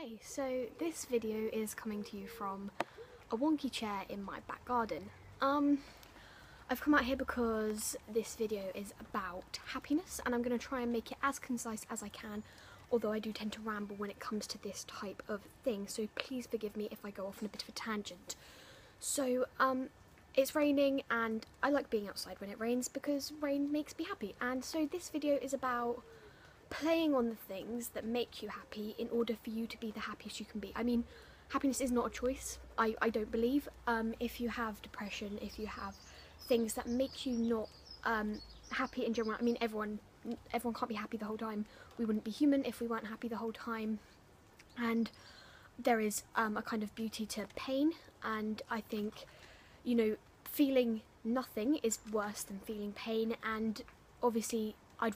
Okay, so this video is coming to you from a wonky chair in my back garden. I've come out here because this video is about happiness, and I'm going to try and make it as concise as I can, although I do tend to ramble when it comes to this type of thing, so please forgive me if I go off on a bit of a tangent. So, it's raining and I like being outside when it rains because rain makes me happy, and so this video is about playing on the things that make you happy in order for you to be the happiest you can be. I mean, happiness is not a choice, I don't believe. If you have depression, if you have things that make you not happy in general, I mean, everyone can't be happy the whole time. We wouldn't be human if we weren't happy the whole time. And there is a kind of beauty to pain, and I think, you know, feeling nothing is worse than feeling pain, and obviously I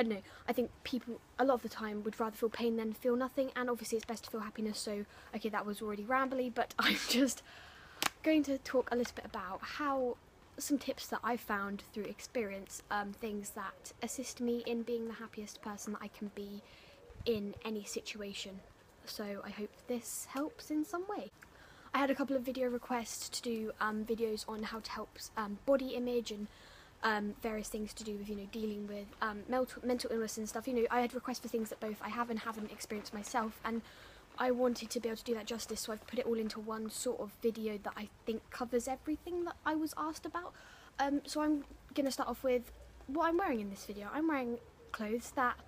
don't know, I think people a lot of the time would rather feel pain than feel nothing, and obviously it's best to feel happiness. So okay, that was already rambly, but I'm just going to talk a little bit about how some tips that I've found through experience, things that assist me in being the happiest person that I can be in any situation. So I hope this helps in some way. I had a couple of video requests to do videos on how to help body image and various things to do with, you know, dealing with mental illness and stuff. You know, I had requests for things that both I have and haven't experienced myself, and I wanted to be able to do that justice, so I've put it all into one sort of video that I think covers everything that I was asked about. So I'm going to start off with what I'm wearing in this video. I'm wearing clothes that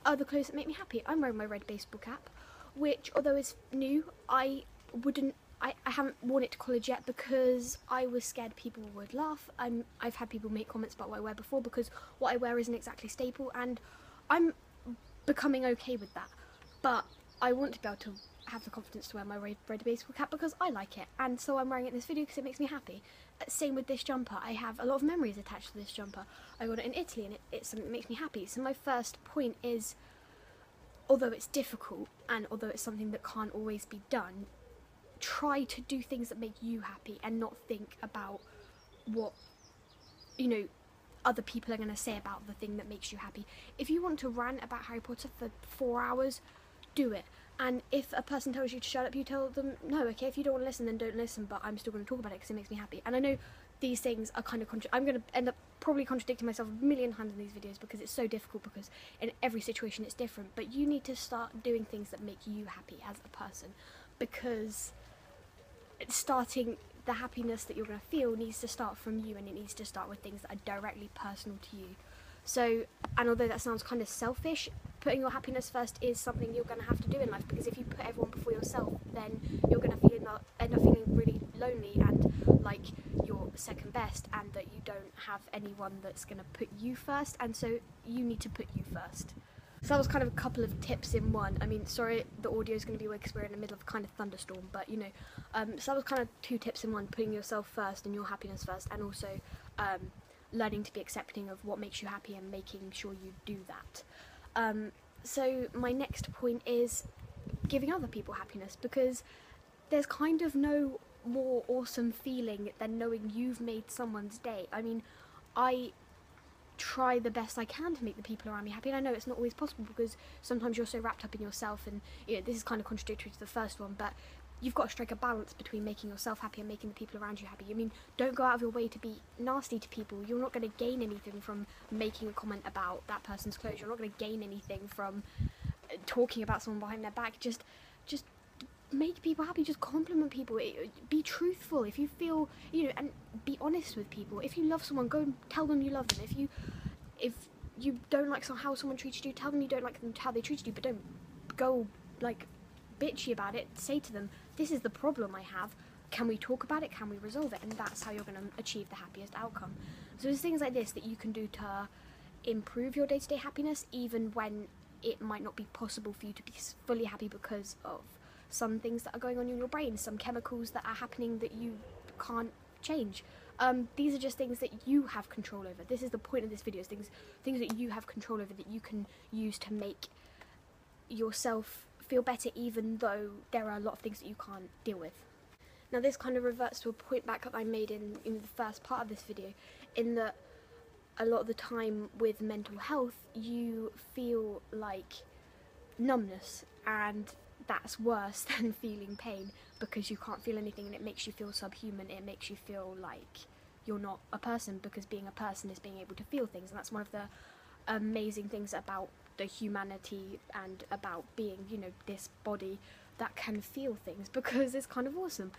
are the clothes that make me happy. I'm wearing my red baseball cap, which, although it's new, I haven't worn it to college yet because I was scared people would laugh. I've had people make comments about what I wear before because what I wear isn't exactly staple, and I'm becoming okay with that. But I want to be able to have the confidence to wear my red baseball cap because I like it, and so I'm wearing it in this video because it makes me happy. Same with this jumper. I have a lot of memories attached to this jumper. I got it in Italy, and it's something that makes me happy. So my first point is, although it's difficult and although it's something that can't always be done, try to do things that make you happy and not think about what, you know, other people are going to say about the thing that makes you happy. If you want to rant about Harry Potter for 4 hours, do it. And if a person tells you to shut up, you tell them no. Okay, if you don't want to listen, then don't listen, but I'm still going to talk about it because it makes me happy. And I know these things are kind of I'm going to end up probably contradicting myself a million times in these videos because it's so difficult, because in every situation it's different. But you need to start doing things that make you happy as a person, because starting the happiness that you're going to feel needs to start from you, and it needs to start with things that are directly personal to you. So, and although that sounds kind of selfish, putting your happiness first is something you're going to have to do in life, because if you put everyone before yourself, then you're going to end up feeling really lonely and like you're second best, and that you don't have anyone that's going to put you first, and so you need to put you first. So that was kind of a couple of tips in one. I mean, sorry, the audio is going to be weird because we're in the middle of a kind of thunderstorm, but you know, so that was kind of 2 tips in one: putting yourself first and your happiness first, and also learning to be accepting of what makes you happy and making sure you do that. So my next point is giving other people happiness, because there's kind of no more awesome feeling than knowing you've made someone's day. I mean, I try the best I can to make the people around me happy, and I know it's not always possible because sometimes you're so wrapped up in yourself, and you know, this is kind of contradictory to the first one, but you've got to strike a balance between making yourself happy and making the people around you happy. I mean, don't go out of your way to be nasty to people. You're not going to gain anything from making a comment about that person's clothes. You're not going to gain anything from talking about someone behind their back. Just make people happy. Just compliment people. Be truthful if you feel, you know, and be honest with people. If you love someone, go and tell them you love them. If you don't like how someone treated you, tell them you don't like them, how they treated you, but don't go like bitchy about it. Say to them, this is the problem I have, can we talk about it, can we resolve it? And that's how you're going to achieve the happiest outcome. So there's things like this that you can do to improve your day-to-day happiness, even when it might not be possible for you to be fully happy because of some things that are going on in your brain, some chemicals that are happening that you can't change. These are just things that you have control over. This is the point of this video, is things that you have control over, that you can use to make yourself feel better, even though there are a lot of things that you can't deal with. Now this kind of reverts to a point back that I made in the first part of this video, in that a lot of the time with mental health you feel like numbness, and that's worse than feeling pain, because you can't feel anything and it makes you feel subhuman. It makes you feel like you're not a person, because being a person is being able to feel things, and that's one of the amazing things about the humanity and about being, you know, this body that can feel things, because it's kind of awesome.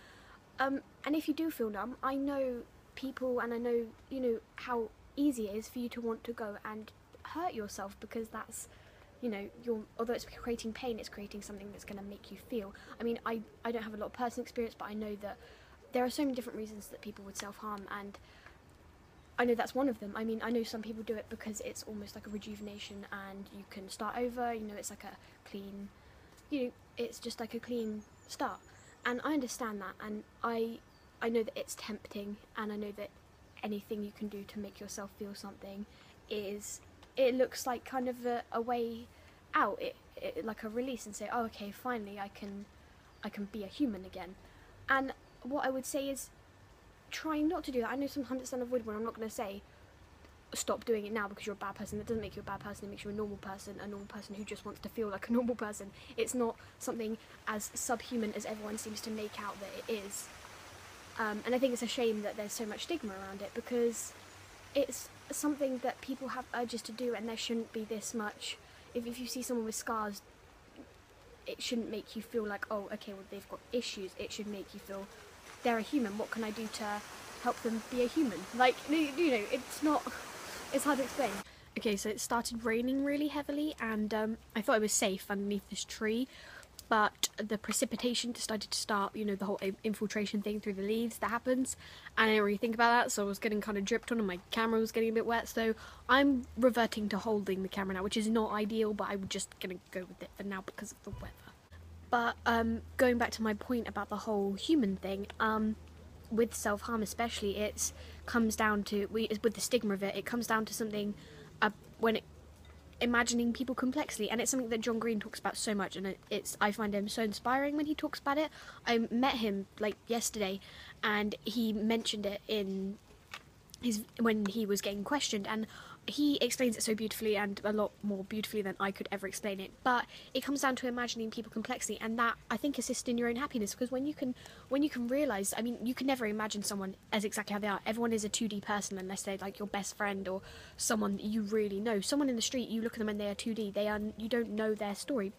And if you do feel numb, I know people, and I know, you know, how easy it is for you to want to go and hurt yourself, because that's, you know, although it's creating pain, it's creating something that's going to make you feel. I mean, I don't have a lot of personal experience, but I know that there are so many different reasons that people would self-harm, and I know that's one of them. I mean, I know some people do it because it's almost like a rejuvenation and you can start over, you know, it's like a clean, you know, it's just like a clean start. And I understand that, and I know that it's tempting, and I know that anything you can do to make yourself feel something it looks like kind of a way out, it like a release, and say, oh, okay, finally I can be a human again. And what I would say is trying not to do that. I know sometimes it's unavoidable, and I'm not going to say stop doing it now because you're a bad person. That doesn't make you a bad person, it makes you a normal person who just wants to feel like a normal person. It's not something as subhuman as everyone seems to make out that it is. And I think it's a shame that there's so much stigma around it, because it's something that people have urges to do, and there shouldn't be this much. If you see someone with scars, it shouldn't make you feel like, oh, okay, well, they've got issues. It should make you feel they're a human. What can I do to help them be a human? Like, you know, it's hard to explain. Okay, so it started raining really heavily, and I thought I was safe underneath this tree, but the precipitation decided to start, you know, the whole infiltration thing through the leaves that happens, and I didn't really think about that, so I was getting kind of dripped on and my camera was getting a bit wet, so I'm reverting to holding the camera now, which is not ideal, but I'm just gonna go with it for now because of the weather. But going back to my point about the whole human thing, with self-harm especially, it comes down to, with the stigma of it, it comes down to something imagining people complexly, and it's something that John Green talks about so much, and I find him so inspiring when he talks about it. I met him like yesterday, and he mentioned it in when he was getting questioned, and he explains it so beautifully, and a lot more beautifully than I could ever explain it. But it comes down to imagining people complexly, and that, I think, assists in your own happiness, because when you can realise, I mean, you can never imagine someone as exactly how they are. Everyone is a 2D person unless they're like your best friend or someone that you really know. Someone in the street, you look at them and they are 2D. You don't know their story.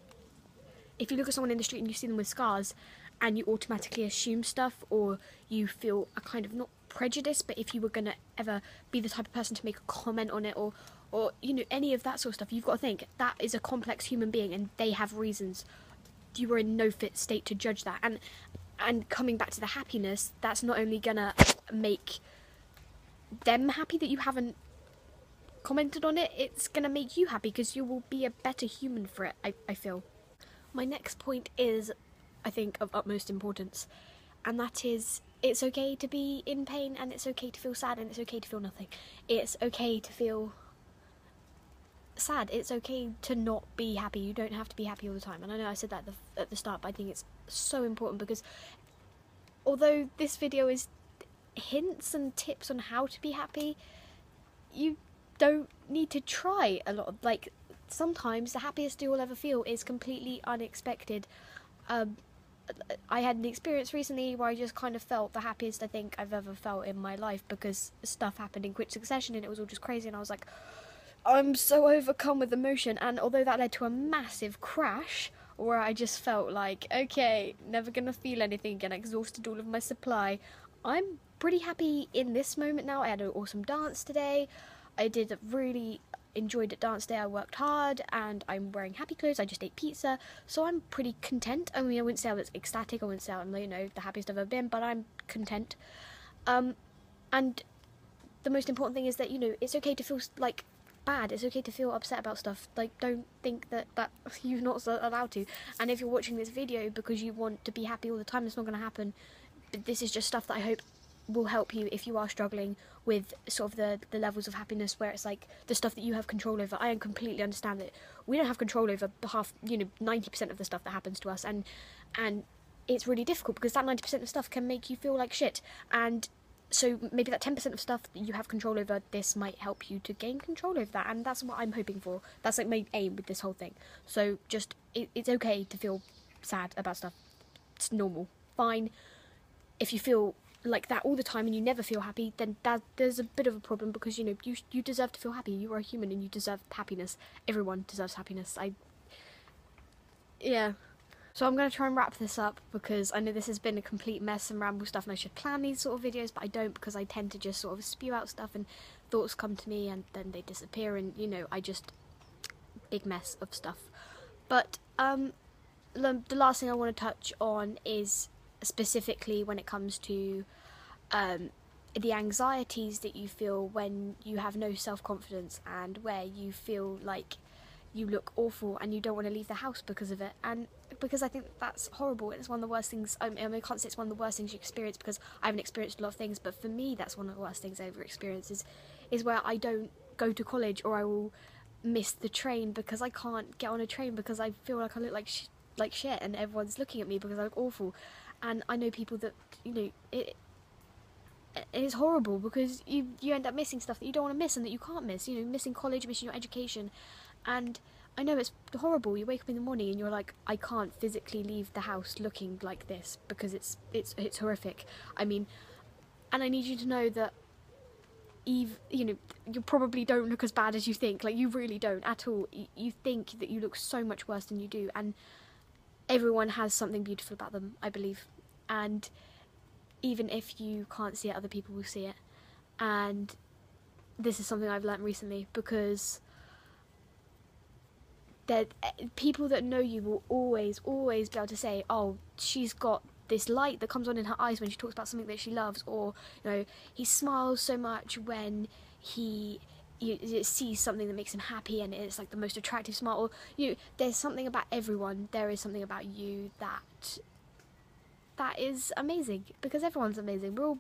If you look at someone in the street and you see them with scars, and you automatically assume stuff, or you feel a kind of, not prejudice, but if you were going to ever be the type of person to make a comment on it, or you know, any of that sort of stuff, you've got to think that is a complex human being, and they have reasons. You are in no fit state to judge that. And coming back to the happiness, that's not only gonna make them happy that you haven't commented on it, it's gonna make you happy because you will be a better human for it, I feel. My next point is, I think, of utmost importance, and that is, it's okay to be in pain, and it's okay to feel sad, and it's okay to feel nothing. It's okay to feel sad. It's okay to not be happy. You don't have to be happy all the time. And I know I said that at the start, but I think it's so important, because although this video is hints and tips on how to be happy, you don't need to try a lot. Like, sometimes the happiest you'll ever feel is completely unexpected. I had an experience recently where I just kind of felt the happiest I think I've ever felt in my life, because stuff happened in quick succession and it was all just crazy, and I was like, I'm so overcome with emotion. And although that led to a massive crash where I just felt like, okay, never gonna feel anything again, I exhausted all of my supply, I'm pretty happy in this moment now. I had an awesome dance today. I did really enjoyed it dance day. I worked hard and I'm wearing happy clothes. I just ate pizza, so I'm pretty content. I mean, I wouldn't say I was ecstatic, I wouldn't say I'm, you know, the happiest I've ever been, but I'm content. And the most important thing is that, you know, it's okay to feel like bad, it's okay to feel upset about stuff. Like, don't think that you're not allowed to. And if you're watching this video because you want to be happy all the time, it's not going to happen. But this is just stuff that I hope will help you if you are struggling with sort of the levels of happiness, where it's like the stuff that you have control over. I completely understand that we don't have control over half, you know, 90% of the stuff that happens to us, and it's really difficult because that 90% of stuff can make you feel like shit. And so maybe that 10% of stuff that you have control over, this might help you to gain control over that, and that's what I'm hoping for. That's like my aim with this whole thing. So just, it's okay to feel sad about stuff. It's normal, fine. If you feel like that all the time and you never feel happy, then there's a bit of a problem, because you deserve to feel happy. You are a human and you deserve happiness. Everyone deserves happiness. Yeah. So I'm going to try and wrap this up, because I know this has been a complete mess and ramble stuff, and I should plan these sort of videos, but I don't, because I tend to just sort of spew out stuff and thoughts come to me and then they disappear, and I just big mess of stuff. But the last thing I want to touch on is specifically when it comes to the anxieties that you feel when you have no self-confidence, and where you feel like you look awful and you don't want to leave the house because of it. And because I think that's horrible. It's one of the worst things. I can't say it's one of the worst things you experience, because I haven't experienced a lot of things, but for me that's one of the worst things I ever experienced, is where I don't go to college, or I will miss the train because I can't get on a train because I feel like I look like shit and everyone's looking at me because I look awful. And I know people that, it is horrible, because you end up missing stuff that you don't want to miss and that you can't miss, missing college, missing your education. And I know it's horrible. You wake up in the morning and you're like, I can't physically leave the house looking like this, because it's horrific. I mean, and I need you to know that you probably don't look as bad as you think. Like, you really don't at all. You think that you look so much worse than you do, and everyone has something beautiful about them, I believe. And even if you can't see it, other people will see it. And this is something I've learnt recently, because people that know you will always be able to say, oh, she's got this light that comes on in her eyes when she talks about something that she loves, or he smiles so much when he sees something that makes him happy, and it's like the most attractive smile. Or there's something about everyone. There is something about you that is amazing, because everyone's amazing. We're all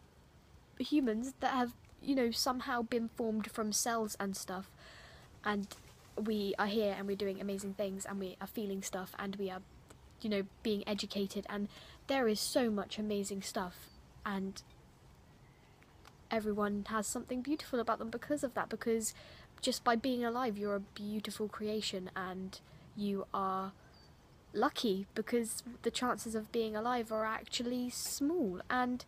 humans that have somehow been formed from cells and stuff, and we are here and we're doing amazing things, and we are feeling stuff, and we are being educated, and there is so much amazing stuff, and everyone has something beautiful about them because of that, because just by being alive you're a beautiful creation, and you are lucky, because the chances of being alive are actually small. And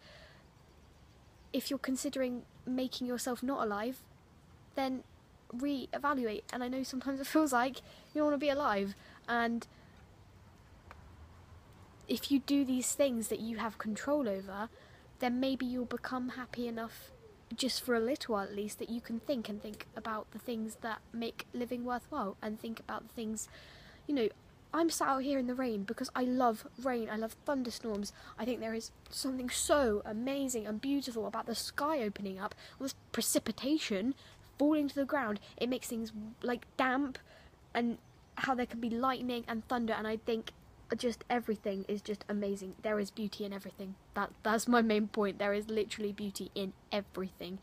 if you're considering making yourself not alive, then re-evaluate. And I know sometimes it feels like you don't want to be alive, and if you do these things that you have control over, then maybe you'll become happy enough, just for a little while at least, that you can think about the things that make living worthwhile, and think about the things, I'm sat out here in the rain because I love rain, I love thunderstorms. I think there is something so amazing and beautiful about the sky opening up, all this precipitation falling to the ground. It makes things like damp, and how there can be lightning and thunder, and I think just everything is just amazing. There is beauty in everything. That's my main point. There is literally beauty in everything,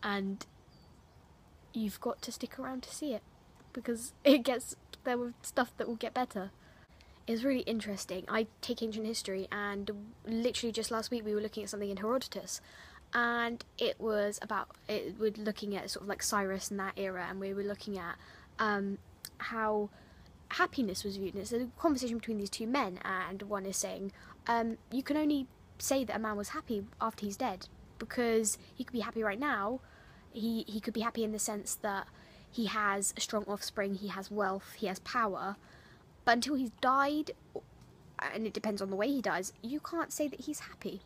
and you've got to stick around to see it, because there were stuff that will get better. It's really interesting. I take ancient history, and literally just last week we were looking at something in Herodotus, and we're looking at sort of like Cyrus and that era, and we were looking at how happiness was viewed. And it's a conversation between these two men, and one is saying, you can only say that a man was happy after he's dead, because he could be happy right now. He could be happy in the sense that he has a strong offspring, he has wealth, he has power, but until he's died, and it depends on the way he dies, you can't say that he's happy.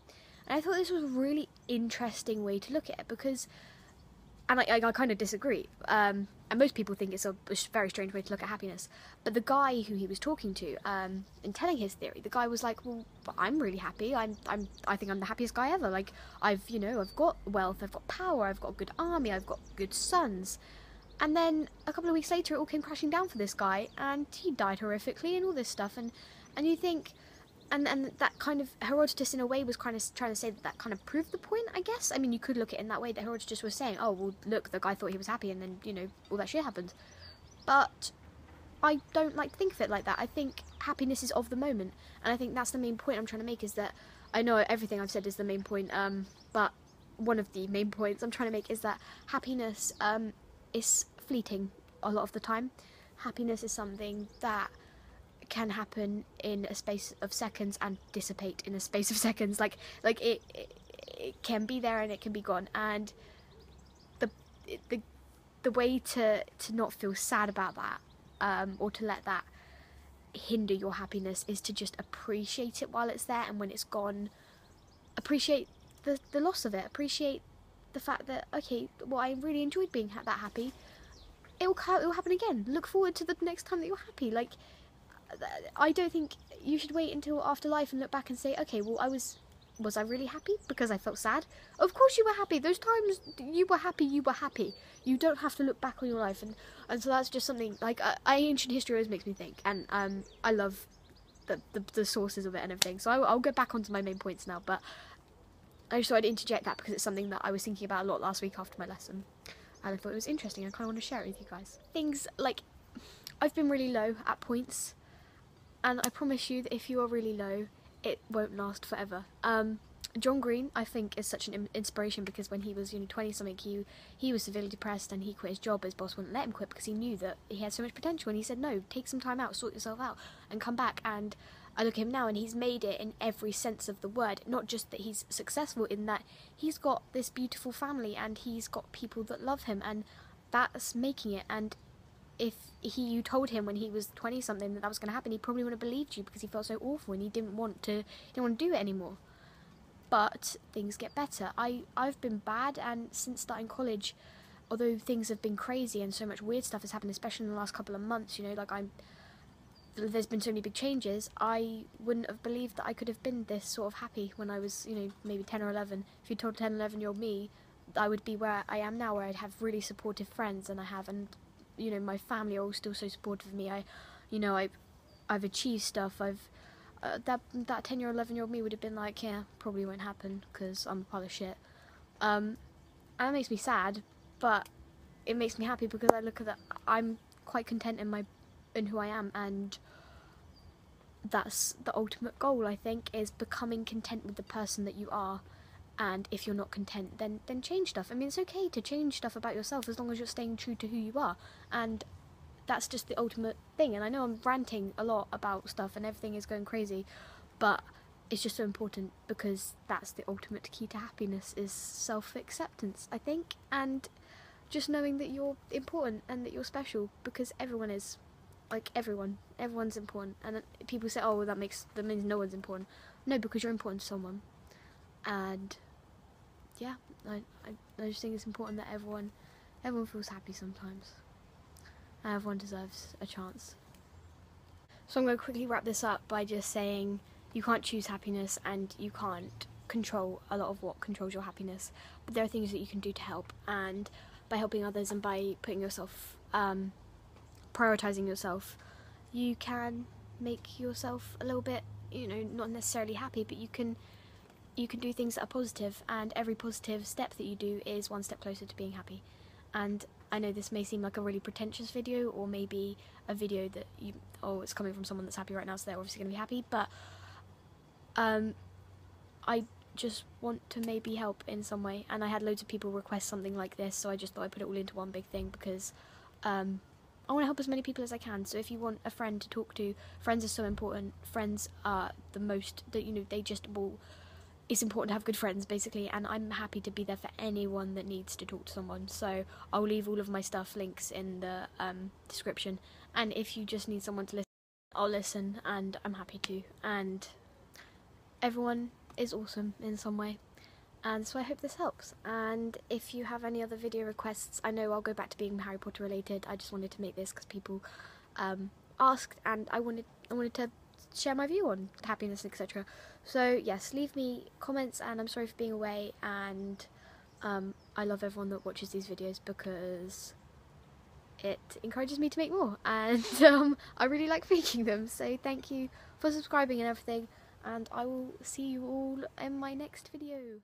And I thought this was a really interesting way to look at it, because, and I kind of disagree, and most people think it's a very strange way to look at happiness, but the guy who he was talking to, in telling his theory, the guy was like, well, I'm really happy, I think I'm the happiest guy ever, like, I've got wealth, I've got power, I've got a good army, I've got good sons. And then a couple of weeks later it all came crashing down for this guy, and he died horrifically and all this stuff, and you think, and that kind of, Herodotus in a way was kind of trying to say that kind of proved the point, I guess. I mean, you could look at it in that way, that Herodotus was saying, oh, well, look, the guy thought he was happy, and then, all that shit happened. But I don't like to think of it like that. I think happiness is of the moment, and I think that's the main point I'm trying to make, is that, I know everything I've said is the main point, but one of the main points I'm trying to make is that happiness, is fleeting a lot of the time. Happiness is something that can happen in a space of seconds and dissipate in a space of seconds. Like it can be there and it can be gone, and the way to not feel sad about that, or to let that hinder your happiness, is to just appreciate it while it's there, and when it's gone, appreciate the loss of it. Appreciate the fact that, okay, well, I really enjoyed being that happy. It will happen again. Look forward to the next time that you're happy. Like, I don't think you should wait until after life and look back and say, okay, well, was I really happy because I felt sad? Of course you were happy. Those times you were happy, you were happy. You don't have to look back on your life, and so that's just something, like, ancient history always makes me think, and I love the sources of it and everything. So I'll get back onto my main points now, but I just thought I'd interject that because it's something that I was thinking about a lot last week after my lesson, and I thought it was interesting. I kind of want to share it with you guys. Things like, I've been really low at points, and I promise you that if you are really low, it won't last forever. John Green, I think, is such an inspiration, because when he was 20-something, he was severely depressed, and he quit his job. His boss wouldn't let him quit because he knew that he had so much potential, and he said, no, take some time out, sort yourself out, and come back. And I look at him now, and he's made it in every sense of the word. Not just that he's successful in that he's got this beautiful family, and he's got people that love him, and that's making it. And if you told him when he was 20-something that was going to happen, he probably wouldn't have believed you, because he felt so awful and he didn't want to do it anymore. But things get better. I've been bad, and since starting college, although things have been crazy and so much weird stuff has happened, especially in the last couple of months, like there's been so many big changes, I wouldn't have believed that I could have been this sort of happy when I was, maybe 10 or 11. If you told 10, 11-year-old me, I would be where I am now, where I'd have really supportive friends, and my family are all still so supportive of me. I've achieved stuff. That 10-year, 11-year-old me would have been like, yeah, probably won't happen because I'm a pile of shit. And that makes me sad, but it makes me happy because I look at that. I'm quite content in who I am, and that's the ultimate goal, I think, is becoming content with the person that you are. And if you're not content, then change stuff. I mean, it's okay to change stuff about yourself as long as you're staying true to who you are. And that's just the ultimate thing. And I know I'm ranting a lot about stuff and everything is going crazy, but it's just so important, because that's the ultimate key to happiness, is self-acceptance, I think. And just knowing that you're important and that you're special, because everyone is. Like, everyone's important. And people say, oh, well, that means no one's important. No, because you're important to someone. And yeah, I just think it's important that everyone feels happy sometimes, and everyone deserves a chance. So I'm going to quickly wrap this up by just saying, you can't choose happiness, and you can't control a lot of what controls your happiness, but there are things that you can do to help, and by helping others and by putting yourself, prioritising yourself, you can make yourself a little bit, not necessarily happy, but you can do things that are positive, and every positive step that you do is one step closer to being happy. And I know this may seem like a really pretentious video, or maybe a video that it's coming from someone that's happy right now, so they're obviously going to be happy, but I just want to maybe help in some way, and I had loads of people request something like this, so I just thought I'd put it all into one big thing, because I want to help as many people as I can. So if you want a friend to talk to, friends are so important. Friends are the most, they just will, it's important to have good friends, basically, and I'm happy to be there for anyone that needs to talk to someone. So I'll leave all of my links in the description, and if you just need someone to listen, I'll listen, and I'm happy to. And everyone is awesome in some way, and so I hope this helps. And if you have any other video requests, I know I'll go back to being Harry Potter related. I just wanted to make this because people asked, and I wanted to share my view on happiness, etc. So yes, leave me comments, and I'm sorry for being away, and I love everyone that watches these videos because it encourages me to make more, and I really like making them. So thank you for subscribing and everything, and I will see you all in my next video.